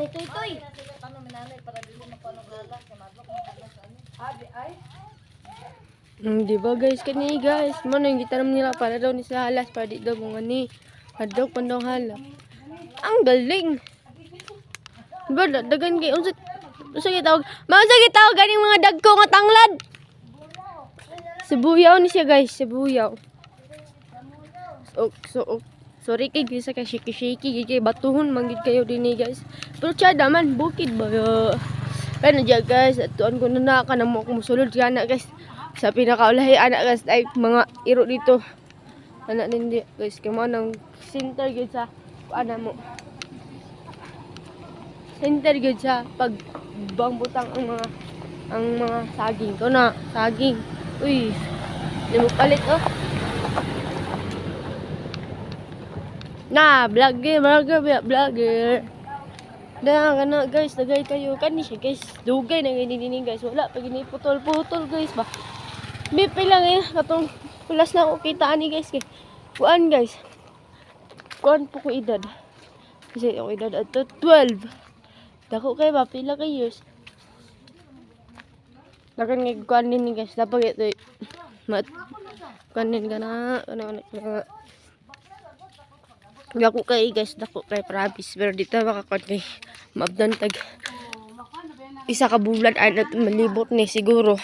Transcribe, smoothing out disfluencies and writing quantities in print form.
itoy. Di ba guys, kani guys, mo nang gitanam nila para daw ni sa halas para di daw mga ni hadok pandong hala. Ang galing. Diba dagan kay unsa gitawag? Unsa gitawag ganing mga dagko nga tanglad? Sibuyaw ni siya guys, sibuyaw. Sorry kay gisa kay shaky kay batuhon manggid kayo dinhi guys. Pero tiada man bukid ba. Pero diya guys, atuan ko na kanamo ko musulod kana guys. Sa pinakaulahi anak guys ay mga iro dito. Anak nindi guys, kay mo nang center gyud sa ana mo. Center gyud sa pag butang ang mga saging ko na, saging. Uy. Di mo palit oh. Na, vlogger. Kana guys, dagay kayo kani siya guys. Dugay na gini guys. Wala pa gini putol guys ba. Bipi lang katong pulas na ako kita ani guys kay. Kuan guys. Kuan po ko edad. Kasi ako edad ato 12. Dako kay ba pila ka years. Dakan nga kuan din guys. Dapat ito kuan din kana. Dako kay guys, dako kay promise. Pero dito makakuan kay mabdan tag isa ka bulan ay malibot ni siguro.